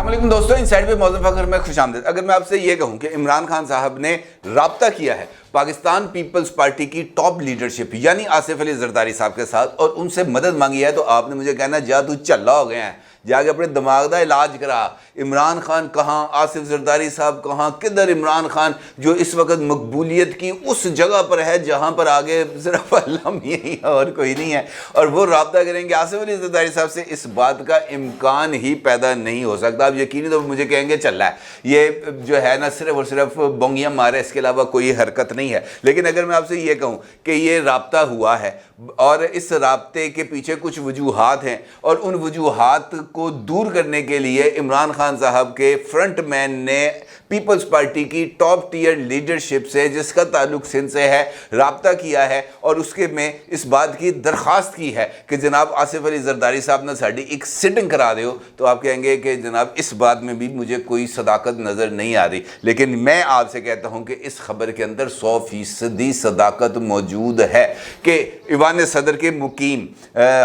अस्सलामुअलैकुम दोस्तों, इनसाइड पे मौज़ूद फ़खर में खुशामदीद। अगर मैं आपसे ये कहूँ कि इमरान खान साहब ने राब्ता किया है पाकिस्तान पीपल्स पार्टी की टॉप लीडरशिप यानी आसिफ अली जरदारी साहब के साथ और उनसे मदद मांगी है, तो आपने मुझे कहना जा तू चल्ला हो गया है, जाके अपने दिमाग का इलाज करा। इमरान खान कहाँ, आसिफ जरदारी साहब कहाँ, किधर इमरान खान जो इस वक्त मकबूलियत की उस जगह पर है जहाँ पर आगे सिर्फ अल्लाह यही है और कोई नहीं है, और वो राब्ता करेंगे आसिफ अली जरदारी साहब से। इस बात का इम्कान ही पैदा नहीं हो सकता। आप यकीनी तो मुझे कहेंगे चल रहा है, ये जो है ना सिर्फ और सिर्फ बोंगियाँ मारे, इसके अलावा कोई हरकत नहीं है। लेकिन अगर मैं आपसे ये कहूँ कि ये राब्ता हुआ है और इस राब्ते के पीछे कुछ वजूहात हैं और उन वजूहात को दूर करने के लिए इमरान खान साहब के फ्रंट मैन ने पीपल्स पार्टी की टॉप टीयर लीडरशिप से जिसका ताल्लुक सिंध से है राब्ता किया है और उसके में इस बात की दरख्वास्त की है कि जनाब आसिफ अली जरदारी साहब ने साड़ी एक सिटिंग करा दो, तो आप कहेंगे कि जनाब इस बात में भी मुझे कोई सदाकत नज़र नहीं आ रही। लेकिन मैं आपसे कहता हूँ कि इस खबर के अंदर 100% सदाकत मौजूद है कि ईवान सदर के मुकीम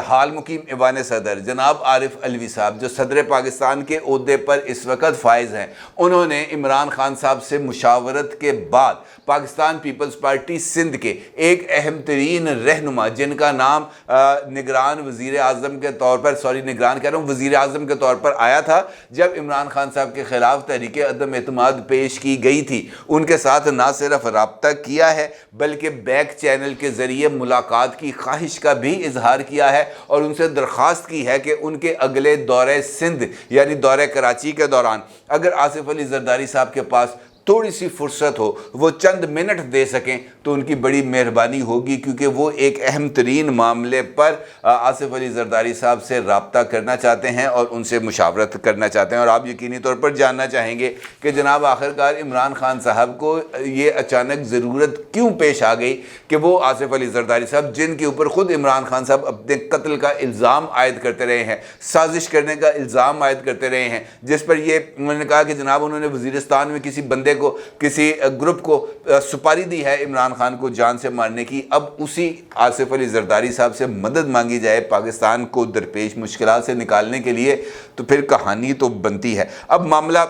हाल मुकीम ईवान सदर जनाब आरिफ अलवी साहब जो सदर पाकिस्तान के ओहदे पर इस वक्त फाइज हैं, उन्होंने इमरान खान साहब से मुशावरत के बाद पाकिस्तान पीपल्स पार्टी सिंध के एक अहम तरीन रहनुमा जिनका नाम निगरान वज़ीर आज़म के तौर पर, सॉरी निगरान कह रहा हूँ, वज़ीर आज़म के तौर पर आया था जब इमरान खान साहब के ख़िलाफ़ तहरीक अदम एतमाद पेश की गई थी, उनके साथ ना सिर्फ रब्ता किया है बल्कि बैक चैनल के ज़रिए मुलाकात की ख्वाहिश का भी इजहार किया है और उनसे दरख्वास्त की है कि उनके अगले दौरे सिंध यानी दौरे कराची के दौरान अगर आसिफ अली जरदारी साहब के पास थोड़ी सी फुर्सत हो, वो चंद मिनट दे सकें तो उनकी बड़ी मेहरबानी होगी, क्योंकि वो एक अहम तरीन मामले पर आसिफ अली जरदारी साहब से रब्ता करना चाहते हैं और उनसे मुशावरत करना चाहते हैं। और आप यकीनी तौर पर जानना चाहेंगे कि जनाब आखिरकार इमरान खान साहब को ये अचानक ज़रूरत क्यों पेश आ गई कि वो आसिफ अली जरदारी साहब जिनके ऊपर ख़ुद इमरान खान साहब अपने कत्ल का इल्ज़ाम आयद करते रहे हैं, साजिश करने का इल्ज़ाम आयद करते रहे हैं, जिस पर ये उन्होंने कहा कि जनाब उन्होंने वज़ीरिस्तान में किसी बंदे को, किसी ग्रुप को सुपारी दी है इमरान खान को जान से मारने की। अब उसी आसिफ अली जरदारी साहब से मदद मांगी जाए पाकिस्तान को दरपेश मुश्किलात से निकालने के लिए, तो फिर कहानी तो बनती है। अब मामला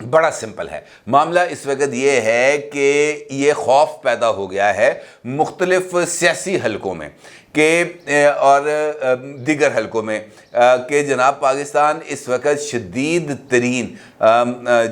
बड़ा सिंपल है। मामला इस वक्त ये है कि ये खौफ पैदा हो गया है मुख्तलिफ सियासी हलकों में के और दीगर हलकों में कि जनाब पाकिस्तान इस वक्त शदीद तरीन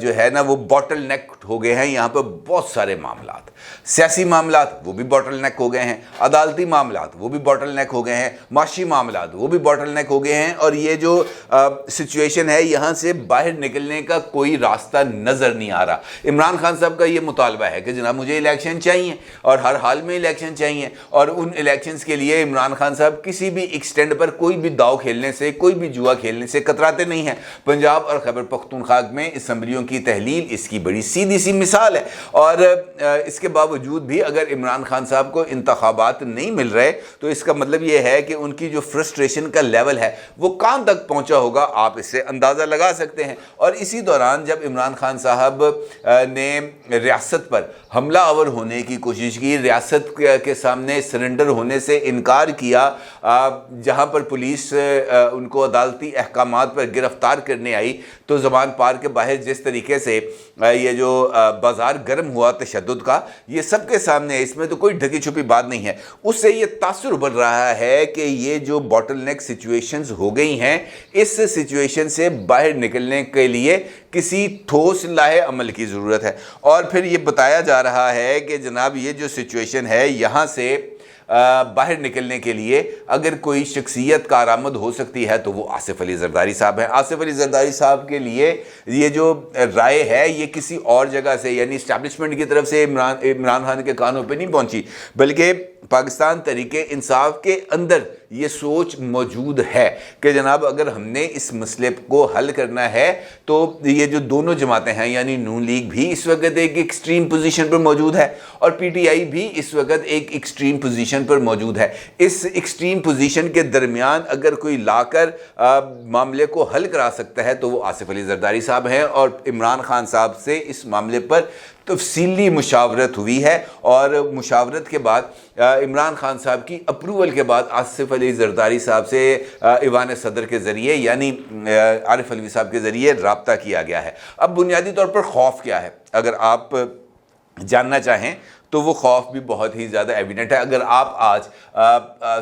जो है ना वो बॉटल नेक हो गए हैं। यहाँ पर बहुत सारे मामलात, सियासी मामलात वो भी बॉटल नेक हो गए हैं, अदालती मामलात वो भी बॉटल नेक हो गए हैं, माशी मामलात वो भी बॉटल नेक हो गए हैं। और ये जो सिचुएशन है यहाँ से बाहर निकलने का कोई रास्ता नज़र नहीं आ रहा। इमरान खान साहब का ये मुतालबा है कि जनाब मुझे इलेक्शन चाहिए और हर हाल में इलेक्शन चाहिए, और उन इलेक्शंस के लिए इमरान खान साहब किसी भी एक्सटेंड पर कोई भी दाव खेलने से, कोई भी जुआ खेलने से कतराते नहीं हैं। पंजाब और खैबर पख्तूनख्वा में असम्बलियों की तहलील इसकी बड़ी सीधी सी मिसाल है। और इसके बावजूद भी अगर इमरान खान साहब को इंतखाबात नहीं मिल रहे तो इसका मतलब ये है कि उनकी जो फ्रस्ट्रेशन का लेवल है वो कहाँ तक पहुँचा होगा, आप इससे अंदाज़ा लगा सकते हैं। और इसी दौरान जब इमरान खान साहब ने रियासत पर हमला आवर होने की कोशिश की, रियासत के सामने सरेंडर होने से इनकार किया, जहाँ पर पुलिस उनको अदालती अहकामात पर गिरफ्तार करने आई, तो ज़बान पार के बाहर जिस तरीके से ये जो बाज़ार गर्म हुआ तशद्दुद का, ये सबके सामने है, इसमें तो कोई ढकी छुपी बात नहीं है। उससे ये तासुर उभर रहा है कि ये जो बॉटल नेक सिचुएशंस हो गई हैं, इस सिचुएशन से बाहर निकलने के लिए किसी ठोस लाहे अमल की ज़रूरत है। और फिर ये बताया जा रहा है कि जनाब ये जो सिचुएशन है यहाँ से बाहर निकलने के लिए अगर कोई शख्सियत कारआमद हो सकती है तो वो आसिफ अली जरदारी साहब हैं। आसिफ अली जरदारी साहब के लिए ये जो राय है ये किसी और जगह से यानी इस्टेब्लिशमेंट की तरफ से इमरान खान के कानों पे नहीं पहुंची, बल्कि पाकिस्तान तरीके इंसाफ के अंदर ये सोच मौजूद है कि जनाब अगर हमने इस मसले को हल करना है तो ये जो दोनों जमातें हैं यानी नून लीग भी इस वक्त एक एक्सट्रीम पोजीशन पर मौजूद है और पीटीआई भी इस वक्त एक एक्सट्रीम पोजीशन पर मौजूद है। इस एक्सट्रीम पोजीशन के दरमियान अगर कोई लाकर मामले को हल करा सकता है तो वो आसिफ अली जरदारी साहब हैं और इमरान खान साहब से इस मामले पर तफसीली मुशावरत हुई है और मुशावरत के बाद इमरान खान साहब की अप्रूवल के बाद आसिफ अली जरदारी साहब से ईवान सदर के ज़रिए यानी आरिफ अलवी साहब के ज़रिए रब्ता किया गया है। अब बुनियादी तौर पर खौफ क्या है, अगर आप जानना चाहें तो वो खौफ भी बहुत ही ज़्यादा एविडेंट है। अगर आप आज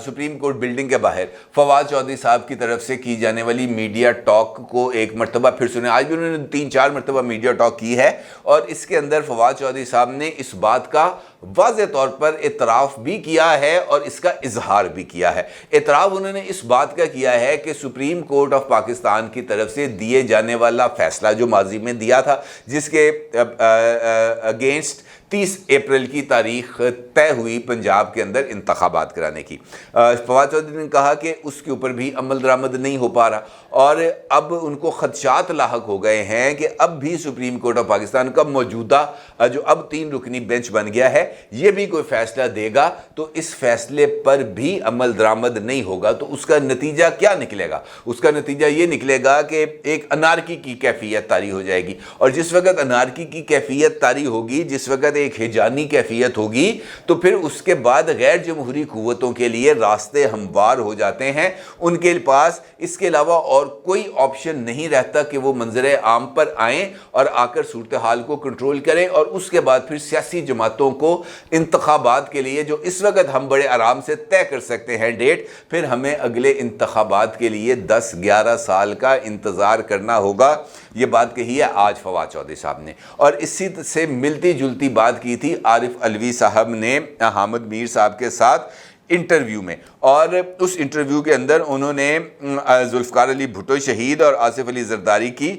सुप्रीम कोर्ट बिल्डिंग के बाहर फवाद चौधरी साहब की तरफ से की जाने वाली मीडिया टॉक को एक मरतबा फिर सुने, आज भी उन्होंने 3-4 मरतबा मीडिया टॉक की है और इसके अंदर फवाद चौधरी साहब ने इस बात का वाज़े तौर पर इतराफ़ भी किया है और इसका इजहार भी किया है। इतराफ़ उन्होंने इस बात का किया है कि सुप्रीम कोर्ट ऑफ पाकिस्तान की तरफ से दिए जाने वाला फ़ैसला जो माजी में दिया था, जिसके अगेंस्ट 30 अप्रैल की तारीख तय हुई पंजाब के अंदर इंतखाबात कराने की, फवाद चौधरी ने कहा कि उसके ऊपर भी अमल दरामद नहीं हो पा रहा और अब उनको खदशात लाहक हो गए हैं कि अब भी सुप्रीम कोर्ट ऑफ पाकिस्तान का मौजूदा जो अब 3 रुकनी बेंच बन गया है, ये भी कोई फ़ैसला देगा तो इस फैसले पर भी अमल दरामद नहीं होगा। तो उसका नतीजा क्या निकलेगा? उसका नतीजा ये निकलेगा कि एक अनारकी की कैफियत तारी हो जाएगी और जिस वक्त अनारकी की कैफियत तारी होगी, जिस वक्त एक हिजानी कैफियत होगी, तो फिर उसके बाद गैर जमहूरी कुव्वतों के लिए रास्ते हमवार हो जाते हैं। उनके पास इसके अलावा और कोई ऑप्शन नहीं रहता कि वो मंजर आम पर आएं और आकर सूरत हाल को कंट्रोल करें और उसके बाद फिर सियासी जमातों को इंतखाबात के लिए, जो इस वक्त हम बड़े आराम से तय कर सकते हैं डेट, फिर हमें अगले इंतखाबात के लिए 10-11 साल का इंतज़ार करना होगा। ये बात कही है आज फवाद चौधरी साहब ने और इसी से मिलती जुलती बात की थी आरिफ अलवी साहब ने हामिद मीर साहब के साथ इंटरव्यू में। और उस इंटरव्यू के अंदर उन्होंने जुल्फ़िकार अली भुट्टो शहीद और आसिफ अली जरदारी की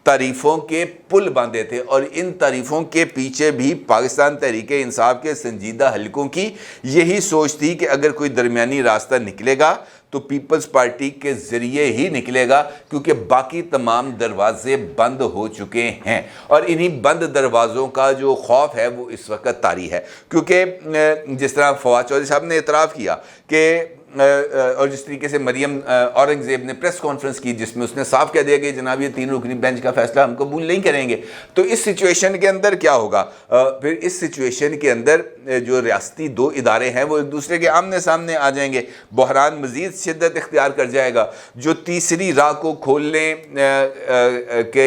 तारीफ़ों के पुल बांधे थे और इन तारीफ़ों के पीछे भी पाकिस्तान तहरीक इंसाफ के संजीदा हलकों की यही सोच थी कि अगर कोई दरमियानी रास्ता निकलेगा तो पीपल्स पार्टी के ज़रिए ही निकलेगा, क्योंकि बाकी तमाम दरवाजे बंद हो चुके हैं और इन्हीं बंद दरवाज़ों का जो खौफ है वो इस वक्त तारी है। क्योंकि जिस तरह फवाद चौधरी साहब ने इतराफ़ किया कि और जिस तरीके से मरियम औरंगज़ेब ने प्रेस कॉन्फ्रेंस की जिसमें उसने साफ कह दिया कि जनाब ये 3 रुकनी बेंच का फैसला हम कबूल नहीं करेंगे, तो इस सिचुएशन के अंदर क्या होगा? फिर इस सिचुएशन के अंदर जो रियासती 2 इदारे हैं वो एक दूसरे के आमने सामने आ जाएंगे, बहरान मज़ीद शिद्दत इख्तियार कर जाएगा, जो तीसरी राह को खोलने के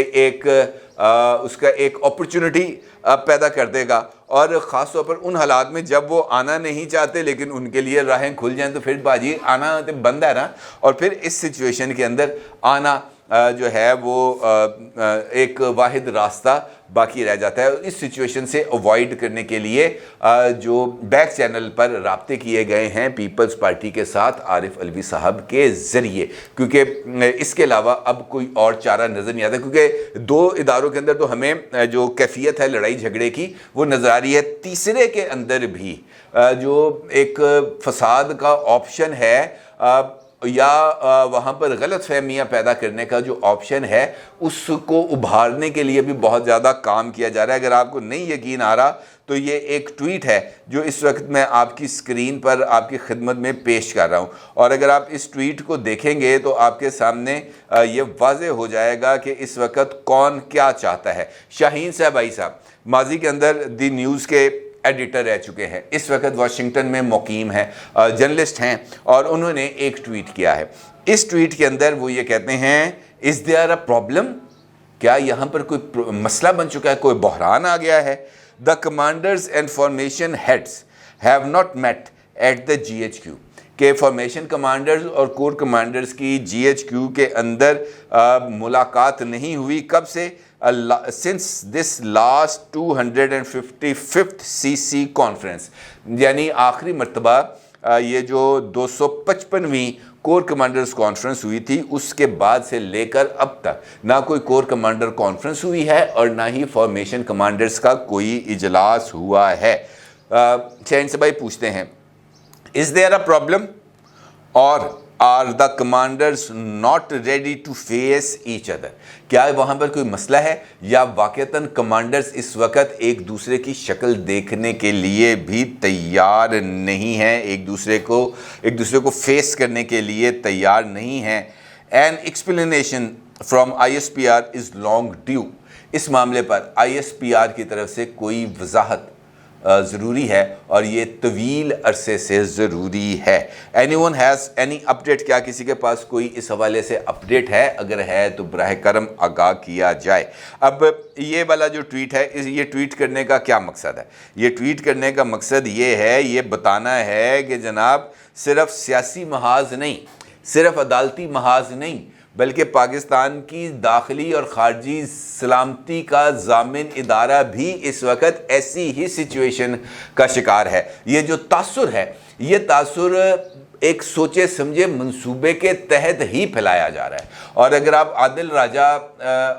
उसका एक अपॉर्चुनिटी पैदा कर देगा और ख़ास तौर पर उन हालात में जब वो आना नहीं चाहते लेकिन उनके लिए राहें खुल जाएं, तो फिर बाजी आना तो बंद है ना। और फिर इस सिचुएशन के अंदर आना जो है वो एक वाहिद रास्ता बाकी रह जाता है। इस सिचुएशन से अवॉइड करने के लिए जो बैक चैनल पर राब्ते किए गए हैं पीपल्स पार्टी के साथ आरिफ अलवी साहब के ज़रिए, क्योंकि इसके अलावा अब कोई और चारा नज़र नहीं आता, क्योंकि 2 इदारों के अंदर तो हमें जो कैफियत है लड़ाई झगड़े की वो नज़र आ रही है, तीसरे के अंदर भी जो एक फसाद का ऑप्शन है या वहाँ पर गलत फहमियाँ पैदा करने का जो ऑप्शन है उसको उभारने के लिए भी बहुत ज़्यादा काम किया जा रहा है। अगर आपको नहीं यकीन आ रहा तो ये एक ट्वीट है जो इस वक्त मैं आपकी स्क्रीन पर आपकी खिदमत में पेश कर रहा हूँ और अगर आप इस ट्वीट को देखेंगे तो आपके सामने ये वाज़े हो जाएगा कि इस वक्त कौन क्या चाहता है। शाहीन साहब साहब माजी के अंदर दी न्यूज़ के एडिटर रह चुके हैं, इस वक्त वाशिंगटन में मुकीम हैं, जर्नलिस्ट हैं और उन्होंने एक ट्वीट किया है। इस ट्वीट के अंदर वो ये कहते हैं, इज़ देयर अ प्रॉब्लम? क्या यहाँ पर कोई मसला बन चुका है, कोई बहरान आ गया है? The commanders and formation heads have not met at the GHQ के फॉर्मेशन कमांडर्स और कोर कमांडर्स की GHQ के अंदर मुलाकात नहीं हुई। कब से? Since this last 255th CC conference, यानी आखिरी मरतबा ये जो 255वीं कोर कमांडर्स कॉन्फ्रेंस हुई थी उसके बाद से लेकर अब तक ना कोई कोर कमांडर कॉन्फ्रेंस हुई है और ना ही फॉर्मेशन कमांडर्स का कोई इजलास हुआ है। चैन से भाई पूछते हैं, इज़ देयर अ प्रॉब्लम और are the commanders not ready to face each other? क्या वहाँ पर कोई मसला है या वाक़तन कमांडर्स इस वक्त एक दूसरे की शक्ल देखने के लिए भी तैयार नहीं हैं, एक दूसरे को फेस करने के लिए तैयार नहीं हैं? An explanation from ISPR is long due. اس معاملے پر ISPR کی طرف سے کوئی وضاحت ضروری ہے اور یہ طویل عرصے سے ضروری ہے۔ anyone has any update؟ کیا کسی کے پاس کوئی اس حوالے سے اپڈیٹ ہے؟ اگر ہے تو براہ کرم آگاہ کیا جائے۔ اب یہ والا جو ٹویٹ ہے، یہ ٹویٹ کرنے کا کیا مقصد ہے؟ یہ ٹویٹ کرنے کا مقصد یہ ہے، یہ بتانا ہے کہ جناب صرف سیاسی محاذ نہیں، صرف عدالتی محاذ نہیں، بلکہ پاکستان کی داخلی اور خارجی سلامتی کا ضامن ادارہ بھی اس وقت ایسی ہی سچویشن کا شکار ہے۔ یہ جو تاثر ہے، یہ تاثر ایک سوچے سمجھے منصوبے کے تحت ہی پھیلایا جا رہا ہے۔ اور اگر آپ عادل راجہ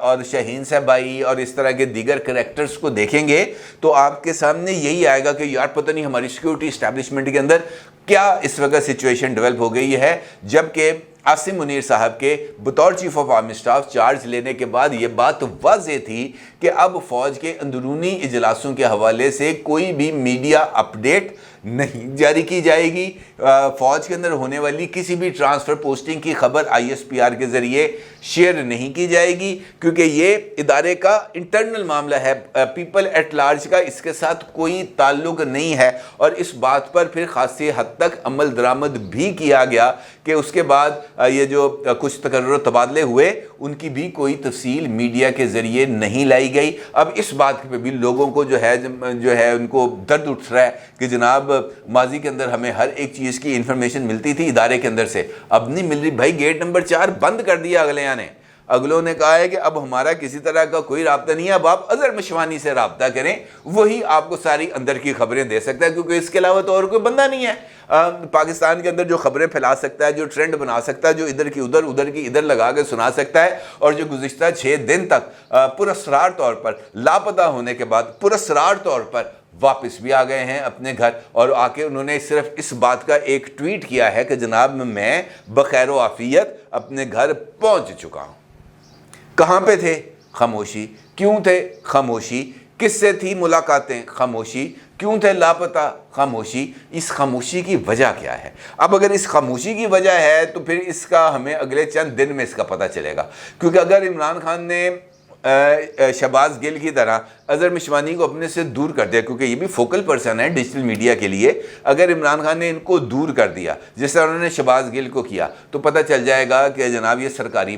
اور شاہین صاحبائی اور اس طرح کے دیگر کریکٹرز کو دیکھیں گے تو آپ کے سامنے یہی آئے گا کہ یار پتہ نہیں ہماری سیکیورٹی اسٹیبلشمنٹ کے اندر کیا اس وقت سچویشن ڈیولپ ہو گئی ہے، جبکہ عاصم منیر صاحب کے بطور chief of army staff charge لینے کے بعد یہ بات واضح تھی کہ اب فوج کے اندرونی اجلاسوں کے حوالے سے کوئی بھی میڈیا اپڈیٹ نہیں جاری کی جائے گی۔ فوج کے اندر ہونے والی کسی بھی ٹرانسفر پوسٹنگ کی خبر ISPR کے ذریعے شیئر نہیں کی جائے گی، کیونکہ یہ ادارے کا انٹرنل معاملہ ہے، پیپل ایٹ لارج کا اس کے ساتھ کوئی تعلق نہیں ہے۔ اور اس بات پر پھر خاصی حد تک عمل درآمد بھی کیا گیا کہ اس کے بعد یہ جو کچھ تقرر و تبادلے ہوئے ان کی بھی کوئی تفصیل میڈیا کے ذریعے نہیں لائی گئی۔ اب اس بات پہ بھی لوگوں کو جو ہے ان کو درد اٹھ رہا ہے کہ جناب ماضی کے اندر ہمیں ہر ایک چیز کی انفارمیشن ملتی تھی ادارے کے اندر سے، اب نہیں مل رہی۔ بھائی گیٹ نمبر 4 بند کر دیا اگلوں نے کہا ہے کہ اب ہمارا کسی طرح کا کوئی رابطہ نہیں ہے، اب آپ اظہر مشوانی سے رابطہ کریں، وہی آپ کو ساری اندر کی خبریں دے سکتا ہے، کیونکہ اس کے علاوہ تو اور کوئی بندہ نہیں ہے پاکستان کے اندر جو خبریں پھیلا سکتا ہے، جو ٹرینڈ بنا سکتا ہے، جو ادھر کی ادھر ادھر کی ادھر لگا کے سنا سکتا ہے، اور جو گزشتہ 6 دن تک پراسرار طور پر لاپتہ ہونے کے بعد پراسرار طور پر واپس بھی آ گئے ہیں اپنے گھر، اور آ کے انہوں نے صرف اس بات کا ایک ٹویٹ کیا ہے کہ جناب میں بخیر و عافیت اپنے گھر پہنچ چکا ہوں۔ کہاں پہ تھے؟ خاموشی۔ کیوں تھے؟ خاموشی۔ کس سے تھی ملاقاتیں؟ خاموشی۔ کیوں تھے لاپتہ؟ خاموشی۔ اس خاموشی کی وجہ کیا ہے؟ اب اگر اس خاموشی کی وجہ ہے تو پھر اس کا ہمیں اگلے چند دن میں اس کا پتہ چلے گا، کیونکہ اگر عمران خان نے شہباز گل کی طرح اظہر مشوانی کو اپنے سے دور کر دیا، کیونکہ یہ بھی فوکل پرسن ہے ڈیجیٹل میڈیا کے لیے، اگر عمران خان نے ان کو دور کر دیا جس طرح انہوں نے شہباز گل کو کیا، تو پتہ چل جائے گا کہ جناب یہ سرکاری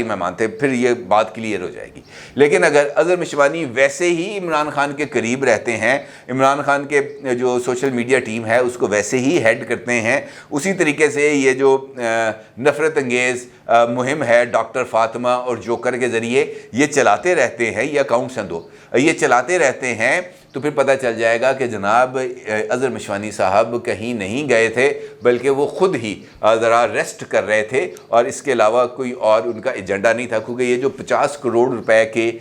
مہمان تھے، پھر یہ بات کلیئر ہو جائے گی۔ لیکن اگر اظہر مشوانی ویسے ہی عمران خان کے قریب رہتے ہیں، عمران خان کے جو سوشل میڈیا ٹیم ہے اس کو ویسے ہی ہیڈ کرتے ہیں، اسی طریقے سے یہ جو نفرت انگیز مہم ہے ڈاکٹر فاطمہ اور جوکر کے ذریعے یہ چلاتے رہتے ہیں، یہ اکاؤنٹس ہیں 2، یہ چلاتے رہتے ہیں، تو پھر پتہ چل جائے گا کہ جناب اظہر مشوانی صاحب کہیں نہیں گئے تھے، بلکہ وہ خود ہی ذرا ریسٹ کر رہے تھے، اور اس کے علاوہ کوئی اور ان کا ایجنڈا نہیں تھا، کیونکہ یہ جو 50 کروڑ روپے کے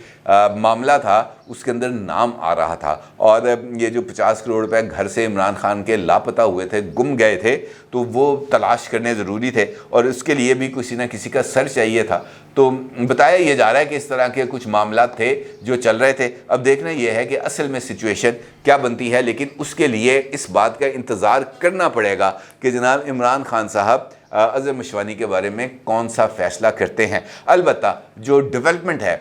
معاملہ تھا اس کے اندر نام آ رہا تھا، اور یہ جو 50 کروڑ روپے گھر سے عمران خان کے لاپتہ ہوئے تھے، گم گئے تھے، تو وہ تلاش کرنے ضروری تھے، اور اس کے لیے بھی کسی نہ کسی کا سر چاہیے تھا۔ تو بتایا یہ جا رہا ہے کہ اس طرح کے کچھ معاملات تھے جو چل رہے تھے۔ اب دیکھنا یہ ہے کہ اصل میں سچویشن کیا بنتی ہے، لیکن اس کے لیے اس بات کا انتظار کرنا پڑے گا کہ جناب عمران خان صاحب اظہر مشوانی کے بارے میں کون سا فیصلہ کرتے ہیں۔ البتہ جو ڈیولپمنٹ ہے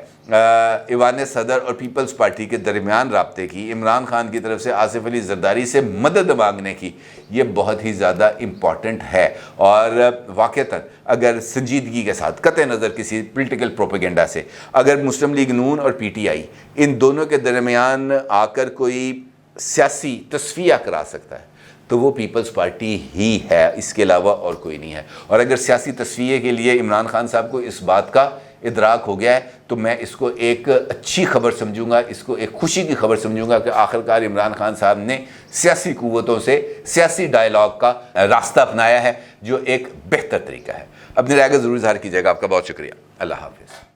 ایوان صدر اور پیپلز پارٹی کے درمیان رابطے کی، عمران خان کی طرف سے آصف علی زرداری سے مدد مانگنے کی، یہ بہت ہی زیادہ امپورٹنٹ ہے، اور واقعتاً اگر سنجیدگی کے ساتھ قطع نظر کسی پولیٹیکل پروپیگنڈا سے اگر مسلم لیگ نون اور PTI ان دونوں کے درمیان آ کر کوئی سیاسی تصفیہ کرا سکتا ہے تو وہ پیپلز پارٹی ہی ہے، اس کے علاوہ اور کوئی نہیں ہے۔ اور اگر سیاسی تصفیے کے لیے عمران خان صاحب کو اس بات کا ادراک ہو گیا ہے تو میں اس کو ایک اچھی خبر سمجھوں گا، اس کو ایک خوشی کی خبر سمجھوں گا کہ آخرکار عمران خان صاحب نے سیاسی قوتوں سے سیاسی ڈائیلاگ کا راستہ اپنایا ہے، جو ایک بہتر طریقہ ہے۔ اپنی رائے کا ضرور اظہار کیجیے گا۔ آپ کا بہت شکریہ۔ اللہ حافظ۔